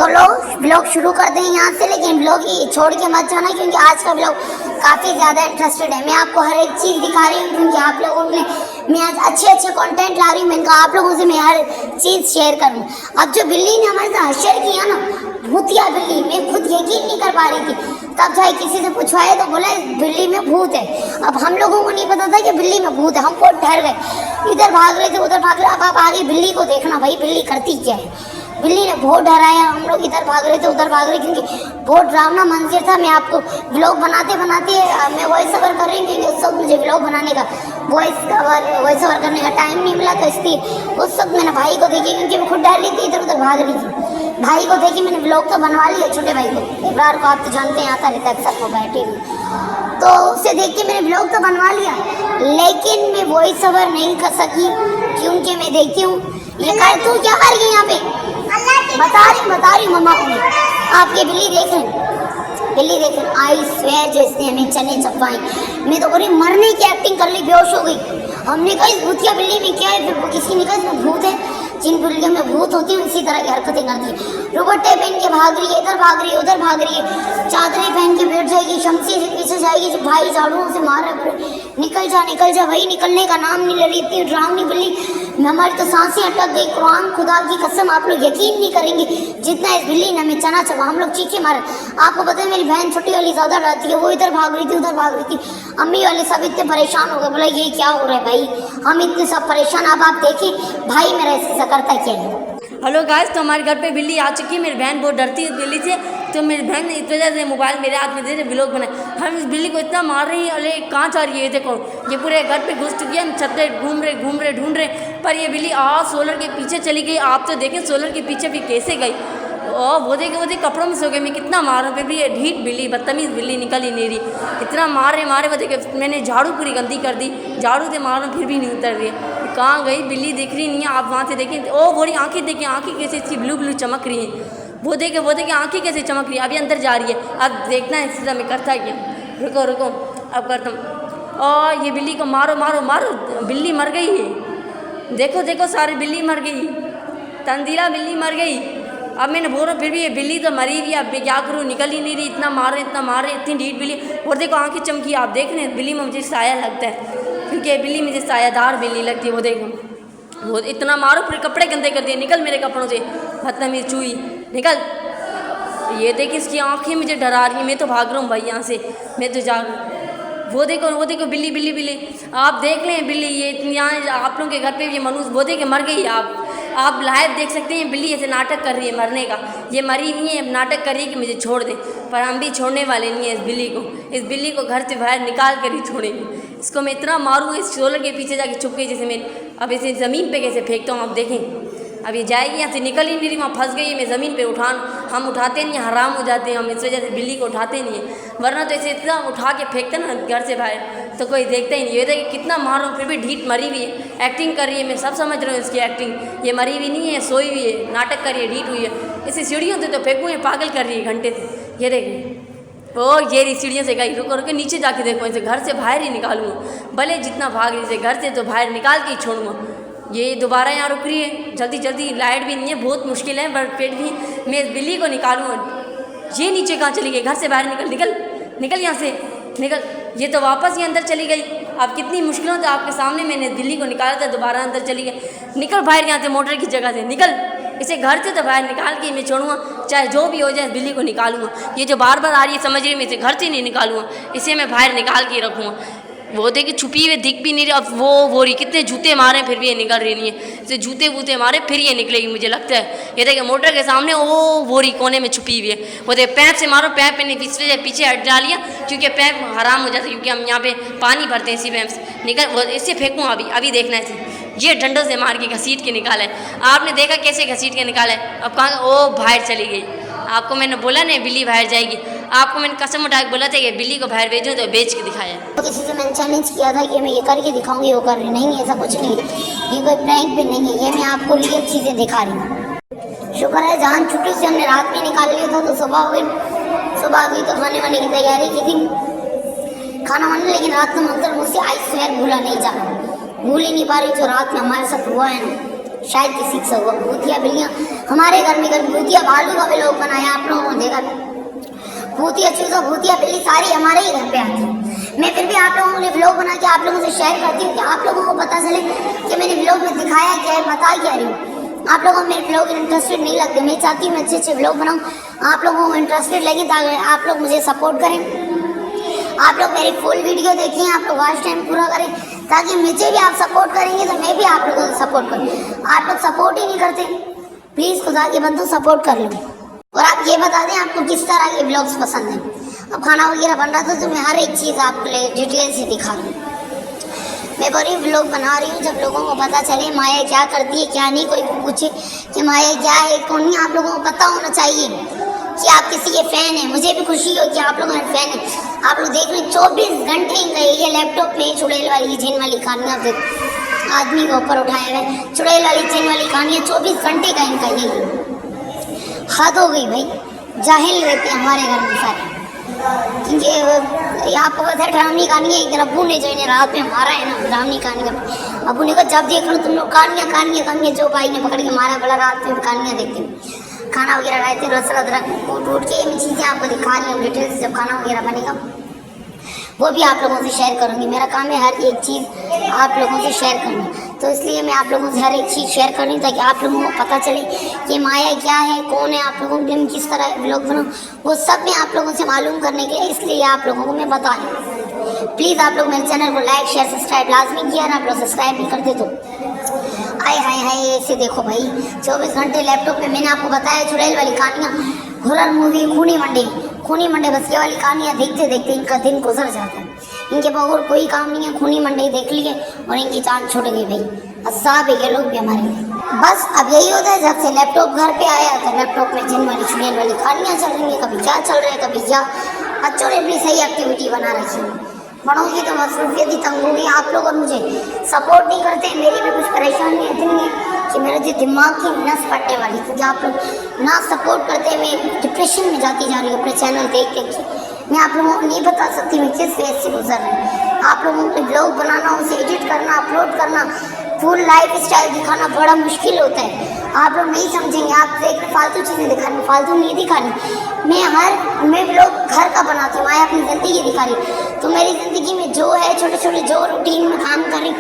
तो लोग ब्लॉग शुरू कर दें यहाँ से, लेकिन ब्लॉग ही छोड़ के मत जाना, क्योंकि आज का ब्लॉग काफ़ी ज़्यादा इंटरेस्टेड है। मैं आपको हर एक चीज़ दिखा रही हूँ, क्योंकि आप लोगों में मैं आज अच्छे कंटेंट ला रही हूँ। मैंने कहा आप लोगों से मैं हर चीज़ शेयर करूँ। अब जो बिल्ली ने हमारे साथ शेयर किया ना, भूतिया बिल्ली, मैं खुद यकीन नहीं कर पा रही थी। तब जाए किसी से पूछवाए तो बोला बिल्ली में भूत है। अब हम लोगों को नहीं पता था कि बिल्ली में भूत है, हम बहुत डर गए, इधर भाग रहे थे उधर भाग रहे। अब आप आगे बिल्ली को देखना भाई, बिल्ली करती क्या है। बिल्ली ने बहुत डराया, हम लोग इधर भाग रहे थे उधर भाग रहे, क्योंकि बहुत डरावना मंजर था। मैं आपको ब्लॉग बनाते बनाते मैं वॉइस ओवर कर रही हूँ, क्योंकि उस वक्त मुझे ब्लॉग बनाने का वॉइस ओवर करने का टाइम नहीं मिला, तो इसलिए उस वक्त मैंने भाई को देखी, क्योंकि मैं खुद डर रही थी, इधर उधर भाग रही थी। भाई को देखी मैंने, ब्लॉग तो बनवा लिया छोटे भाई को, इब्रार को आप तो जानते हैं आता रहता है अक्सर, वो बैठे हुए, तो उसे देख के मैंने ब्लॉग तो बनवा लिया, लेकिन मैं वॉइस ओवर नहीं कर सकी, क्योंकि मैं देखती हूँ ये कर तू क्या कर गई यहाँ पे, बता रही मम्मा को। आपके बिल्ली देख रहे आई स्वेयर, जो इसने हमें चने चपवाई, मैं तो पूरी मरने की एक्टिंग कर ली, बेहोश हो गई। हमने कहा इस भूतिया बिल्ली में क्या है, फिर किसी ने कहा इसमें भूत है। जिन बिल्लियों में भूत होती है इसी तरह की हरकतें करती है, रोबोटे पहन के भाग रही है, इधर भाग रही है उधर भाग रही है, चादरें पहन के बैठ जाएगी, शमसी से पीछे जाएगी, जो भाई झाड़ुओं से मार रहा है, निकल जा भाई, निकलने का नाम नहीं ले रही, इतनी डरावनी बिल्ली, हमारी तो सांसें अटक गई। कुरान खुदा की कसम, आप लोग यकीन नहीं करेंगे जितना इस बिल्ली ने हमें चना चबा, हम लोग चीखे मारे। आपको पता है मेरी बहन छोटी वाली ज़्यादा डरती है, वो इधर भाग रही थी उधर भाग रही थी, अम्मी वाले सब इतने परेशान हो गए, बोला ये क्या हो रहा है भाई, हम इतने सब परेशान। अब आप देखें भाई मेरा इससे करता क्या है। हेलो गाइस, तो हमारे घर पे बिल्ली आ चुकी है। मेरी बहन बहुत डरती है बिल्ली से, तो मेरी बहन ने इस वजह से मोबाइल मेरे हाथ में दे रहे ब्लॉग बनाए। हम इस बिल्ली को इतना मार रही हैं, अरे कहाँ जा रही है, देखो ये पूरे घर पे घुस चुकी है। हम छत पे घूम रहे ढूंढ रहे, पर ये बिल्ली सोलर के पीछे चली गई। आप तो देखें सोलर के पीछे भी कैसे गई, वो देखे कपड़ों में सो गई। मैं कितना मार रहा, फिर भी ये ढीठ बिल्ली, बदतमीज़ बिल्ली निकल ही नहीं रही। इतना मारे वो देखे, मैंने झाड़ू पूरी गंदी कर दी, झाड़ू से मार रहा फिर भी नहीं उतर रही है। कहाँ गई बिल्ली, दिख रही नहीं है। आप वहाँ से देखें, ओ बोरी आँखें देखें, आँखें कैसे इसकी ब्लू चमक रही हैं। वो देखे आँखें कैसे चमक रही है। अभी अंदर जा रही है, अब देखना है इस मैं करता क्या। रुको अब करता हूँ। और ये बिल्ली को मारो, बिल्ली मर गई है। देखो सारी बिल्ली मर गई, तंदीला बिल्ली मर गई। अब मैंने बोला फिर भी ये बिल्ली तो मरी हुई है, अब क्या करूँ, निकल ही नहीं रही। इतना मार रहे इतनी ढीठ बिल्ली। और देखो आँखें चमकी, आप देख रहे हैं बिल्ली में मुझे साया लगता है, क्योंकि बिल्ली मुझे सायादार बिल्ली लगती है। वो देखो, वो इतना मारो फिर कपड़े गंदे कर दिए, निकल मेरे कपड़ों से, बदतमीज़ चूई निकल। ये देख इसकी आँखें मुझे डरा रही हैं, मैं तो भाग रहा हूँ भाई यहाँ से, मैं तो जा रहा हूँ। वो देखो बिल्ली आप देख लें बिल्ली, ये यहाँ आप लोगों के घर पे ये मनुष्य, वो देखे मर गई। आप लाइव देख सकते हैं, बिल्ली ऐसे नाटक कर रही है मरने का। ये मरी नहीं है, नाटक कर रही है कि मुझे छोड़ दे, पर हम भी छोड़ने वाले नहीं है इस बिल्ली को घर से बाहर निकाल कर ही छोड़ेंगे। इसको मैं इतना मारूँ, इस सोलर के पीछे जाके छुप गई जैसे मैं। अब इसे ज़मीन पे कैसे फेंकता हूँ, आप देखें। अब ये जाएगी यहाँ से, निकल ही नहीं रही, वहाँ फंस गई है। मैं ज़मीन पे हम उठाते नहीं, हराम हो जाते हैं हम, इस वजह से बिल्ली को उठाते नहीं है। वरना तो इसे इतना उठा के फेंकते ना घर से बाहर, तो कोई देखता ही नहीं। ये देखिए कितना मारो, फिर भी ढीठ मरी हुई है, एक्टिंग कर रही है। मैं सब समझ रहा हूँ इसकी एक्टिंग, ये मरी हुई नहीं है, सोई हुई है, नाटक कर रही है, ढीठ हुई है। इसे सीढ़ियों से तो फेंकूँ, ये पागल कर रही है घंटे से। ये देखिए, ओ ये रही सीढ़ियों से गई, रुको नीचे जाके देखो, इसे घर से बाहर ही निकालूँगा। भले जितना भाग रही, इसे घर से तो बाहर निकाल के ही छोड़ूँगा। ये दोबारा यहाँ रुक रही है, जल्दी लाइट भी नहीं है, बहुत मुश्किल है, बट फिर भी मैं इस बिल्ली को निकालूँगा। ये नीचे कहाँ चली गई, घर से बाहर निकल यहाँ से निकल। ये तो वापस ही अंदर चली गई। अब कितनी मुश्किलों से आपके सामने मैंने बिल्ली को निकाला था, दोबारा अंदर चली गई। निकल बाहर यहाँ से, मोटर की जगह से निकल। इसे घर से तो बाहर निकाल के मैं छोड़ूंगा, चाहे जो भी हो जाए, बिल्ली को निकालूंगा। ये जो बार आ रही है, समझ रही, मैं इसे घर से नहीं निकालूंगा, इसे मैं बाहर निकाल के रखूँगा। वो देखिए छुपी हुई दिख भी नहीं रही। अब वो रही, कितने जूते मारे फिर भी ये निकल रही नहीं है। इसे जूते वूते मारे फिर ये निकलेगी, मुझे लगता है। ये देखिए मोटर के सामने वो रही कोने में छुपी हुई है। वो देखिए पैप से मारो, पैप पे नहीं, पीछे हट डालिए, क्योंकि पैप हराम हो जाता है, क्योंकि हम यहाँ पे पानी भरते हैं इसी पैप से। निकल, इससे फेंकूँ अभी देखना है इसे। ये डंडों से मार के घसीट के निकाला है। आपने देखा कैसे घसीट के निकाला है। अब कहाँ, ओ बाहर चली गई। आपको मैंने बोला नहीं बिल्ली बाहर जाएगी, आपको मैंने कसम उठा के बोला था कि बिल्ली को बाहर भेजूं, तो बेच के दिखाया। तो किसी से मैंने चैलेंज किया था कि मैं ये करके दिखाऊंगी, वो कर रही नहीं, ऐसा कुछ नहीं, ये कोई प्रैंक भी नहीं है, ये मैं आपको रियल चीज़ें दिखा रही हूँ। शुक्र है जान छुट्टी से हमने रात में निकाल लिया था, तो सुबह आ गई तो खाने वाने की तैयारी की थी, खाना वाने। लेकिन रात में मंजर मुझसे आई स्वेयर भूल ही नहीं पा रही जो रात में हमारे साथ हुआ है ना, शायद किसी से होगा। भूतिया बिल्लियाँ हमारे घर में भूतिया भालू का व्लॉग बनाया आप लोगों ने देखा, भूतिया चूजा भूतिया बिल्ली सारी हमारे ही घर पे आती है। मैं फिर भी आप लोगों ने व्लॉग बना के आप लोगों से शेयर करती हूँ कि आप लोगों को पता चले कि मैंने व्लॉग में दिखाया क्या है, बता क्या रही हूँ। आप लोगों को मेरे व्लॉग इंटरेस्टेड नहीं लगते, मैं चाहती हूँ मैं अच्छे अच्छे व्लॉग बनाऊँ, आप लोगों को इंटरेस्टेड लगे ताकि आप लोग मुझे सपोर्ट करें, आप लोग मेरी फुल वीडियो देखें, आप लोग वॉच टाइम पूरा करें ताकि मुझे भी आप सपोर्ट करेंगे तो मैं भी आप लोगों को सपोर्ट करूँ। आप लोग सपोर्ट ही नहीं करते, प्लीज़ खुदा के बंदो सपोर्ट कर लो। और आप ये बता दें आपको किस तरह के ब्लॉग्स पसंद हैं। अब खाना वगैरह बन रहा था तो मैं हर एक चीज़ आपको डिटेल से दिखा रही हूँ। मैं बड़ी व्लॉग बना रही हूँ जब लोगों को पता चले माया क्या करती है क्या नहीं, कोई पूछे कि माया क्या है कौन नहीं, आप लोगों को पता होना चाहिए कि आप किसी के फ़ैन हैं। मुझे भी खुशी हो कि आप लोगों के फ़ैन हैं। आप लोग देख लें 24 घंटे ये लैपटॉप में चुड़ैल वाली जिन वाली कहानियाँ आदमी को ऊपर उठाए हुए चुड़ैल वाली जिन वाली कहानियाँ 24 घंटे का इनका यही हद हो गई भाई। जाहिल रहते हैं हमारे घर में सारे, क्योंकि आपको पता है ड्रामनी कहानी है। एक दिन अबू ने जो इन्हें रात में मारा है ना ड्रामनी कहानी का, अबू ने कहा जब देख लो तुम लोग कहानियाँ जो भाई ने पकड़ के मारा बड़ा रात में कहानियाँ देखते हैं, खाना वगैरह लाते हैं रसरा अदरक कूट उठ के ये चीज़ें आपको दिखा रही हूँ डिटेल से। जब खाना वगैरह बनेगा वो भी आप लोगों से शेयर करूँगी। मेरा काम है हर एक चीज़ आप लोगों से शेयर करनी, तो इसलिए मैं आप लोगों से हर एक चीज़ शेयर कर रही हूँ ताकि आप लोगों को पता चले कि माया क्या है, कौन है, आप लोगों के लिए किस तरह व्लॉग बनाऊँ, वो सब मैं आप लोगों से मालूम करने के लिए इसलिए आप लोगों को मैं बता रही हूँ। प्लीज़ आप लोग मेरे चैनल को लाइक शेयर सब्सक्राइब लाजमी किया ना, आप लोग सब्सक्राइब नहीं करते तो हाय हाय हाय ऐसे देखो भाई 24 घंटे लैपटॉप में मैंने आपको बताया चुड़ैल वाली कहानियाँ, हॉरर मूवी खूनी मंडे बस ये वाली कहानियाँ देखते देखते इनका दिन गुजर जाता है। इनके बगैर कोई काम नहीं है, खूनी मंडे देख लिए और इनकी जान छूट गई भाई। असाब है ये लोग भी हमारे लिए। बस अब यही होता है जब से लैपटॉप घर पे आया तो लैपटॉप में जिन वाली चुड़ैल वाली कहानियाँ चल रही हैं, कभी क्या चल रहा है कभी क्या। बच्चों ने भी सही एक्टिविटी बना रखी है, बड़ों की तो मसरूफियत ही तंग होगी। आप लोग और मुझे सपोर्ट नहीं करते, मेरी भी कुछ परेशानी इतनी है कि मेरे जो दिमाग की नस फटने वाली, क्योंकि आप लोग ना सपोर्ट करते मैं डिप्रेशन में जाती जा रही हूँ अपने चैनल देख के। मैं आप लोगों को नहीं बता सकती मैं किस फेज से गुजर रही हूँ। आप लोगों को ब्लॉग बनाना, उसे एडिट करना, अपलोड करना, फुल लाइफ स्टाइल दिखाना बड़ा मुश्किल होता है। आप लोग नहीं समझेंगे, आप देख फालतू चीज़ें दिखानी, फालतू नहीं दिखानी। मैं ब्लॉग घर का बनाती हूँ, मैं अपनी ज़िंदगी दिखा रही, तो मेरी ज़िंदगी में जो है छोटे छोटे जो रूटीन में काम कर रही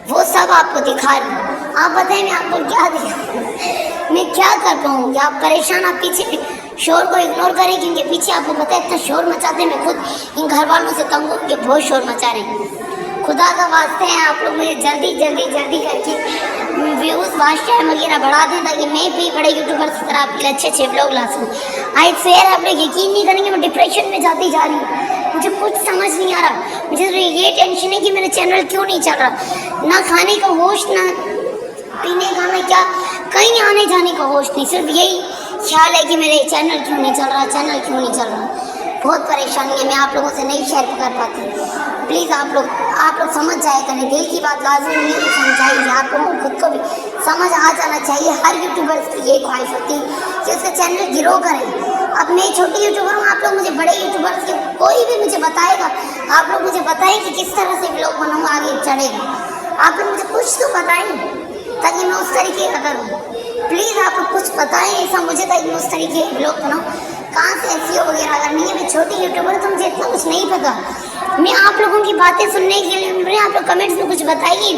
वो सब आपको दिखा रही हूँ। आप बताएं मैं आपको क्या दिखा, मैं क्या कर पाऊँगी। आप परेशान, आप पीछे शोर को इग्नोर करें क्योंकि पीछे आपको पता है इतना शोर मचाते हैं। मैं खुद इन घर वालों से तंग होकर बहुत शोर मचा रहे हैं। खुदा का वास्ते हैं आप लोग मुझे जल्दी करके व्यूज़ वॉच टाइम वगैरह बढ़ा दें ताकि मैं भी बड़े यूट्यूबर्स की तरह आपके लिए अच्छे अच्छे व्लॉग ला सकूँ। आई स्वेयर आप लोग यकीन नहीं करेंगे मैं डिप्रेशन में जाती जा रही हूँ। मुझे कुछ समझ नहीं आ रहा, मुझे तो ये टेंशन है कि मेरा चैनल क्यों नहीं चल रहा, ना खाने का होश ना पीने का, मैं क्या कहीं आने जाने का होश नहीं, सिर्फ यही ख्याल है कि मेरे चैनल क्यों नहीं चल रहा। बहुत परेशानी है, मैं आप लोगों से नहीं शेयर कर पाती। प्लीज़ आप लोग समझ जाए करें, दिल की बात लाजमी नहीं है समझाइए। आप लोगों को खुद को भी समझ आ जाना चाहिए। हर यूट्यूबर्स की ये ख्वाहिश होती है कि उसका चैनल ग्रो करें। अब मैं छोटी यूट्यूबर हूँ, आप लोग मुझे बड़े यूट्यूबर्स के कोई भी मुझे बताएगा, आप लोग मुझे बताएं कि किस तरह से व्लॉग बनाऊँ आगे चढ़ेगा। आप लोग मुझे कुछ तो बताएं ताकि मैं उस तरीके का करूँ। प्लीज़ आप लोग कुछ बताएं ऐसा मुझे ताकि मैं उस तरीके के व्लॉग बनाऊँ। कहाँ से SEO वगैरह करनी है, मैं छोटी यूट्यूबर तो मुझे इतना कुछ नहीं पता। मैं आप लोगों की बातें सुनने के लिए मुझे आप लोग कमेंट्स में कुछ बताइए,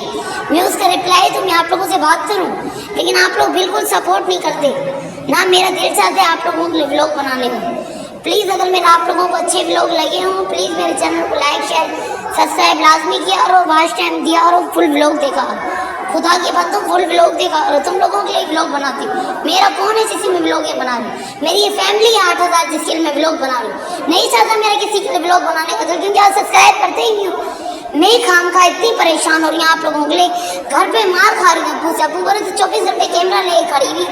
मैं उसका रिप्लाई तो मैं आप लोगों से बात करूं, लेकिन आप लोग बिल्कुल सपोर्ट नहीं करते, ना मेरा दिल चाहता है आप लोगों के लिए व्लॉग बनाने में। प्लीज़ अगर मेरे आप लोगों को अच्छे व्लॉग लगे हों प्लीज़ मेरे चैनल को लाइक शेयर सब्सक्राइब लाजमी किया और वॉच टाइम दिया और फुल व्लॉग देखा। खुदा के बंदों फुल व्लॉग देखा और तुम लोगों के लिए व्लॉग बनाती हूँ। मेरा कौन है जिससे मैं व्लॉग बना रही हूँ, मेरी ये फैमिली है 8000 जिसके लिए मैं व्लॉग बना रही हूँ। नहीं चाहता मेरा किसी के लिए व्लॉग बनाने का, तो क्योंकि आप सब्सक्राइब करते ही नहीं हो। मैं खाम खा इतनी परेशान हो रही हूँ आप लोगों के लिए, घर पे मार खा रही हूँ। अबू बोले तो 24 घंटे कैमरा ले खड़ी हुई,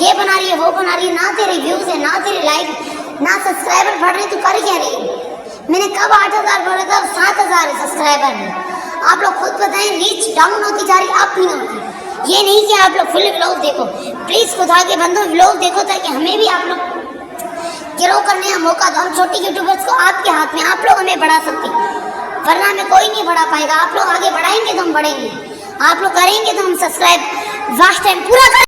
ये बना रही है वो बना रही है, ना तेरे व्यूज़ है ना तेरे लाइक ना सब्सक्राइबर बढ़ रहे, तो कर क्या रही है। मैंने कब 8000 बोला था, 7000 सब्सक्राइबर है। आप लोग खुद बताएं, रीच डाउन होती जा रही, अप नहीं होती। ये नहीं कि आप लोग फुल व्लॉग देखो, प्लीज़ खुदा के बंदो व्लॉग देखो ताकि हमें भी आप लोग ग्रो करने का मौका दो। हम छोटी यूट्यूबर्स को आपके हाथ में, आप लोग हमें बढ़ा सकते हैं, वरना हमें कोई नहीं बढ़ा पाएगा। आप लोग आगे बढ़ाएंगे तो हम बढ़ेंगे, आप लोग करेंगे तो हम सब्सक्राइब वास्ट टाइम पूरा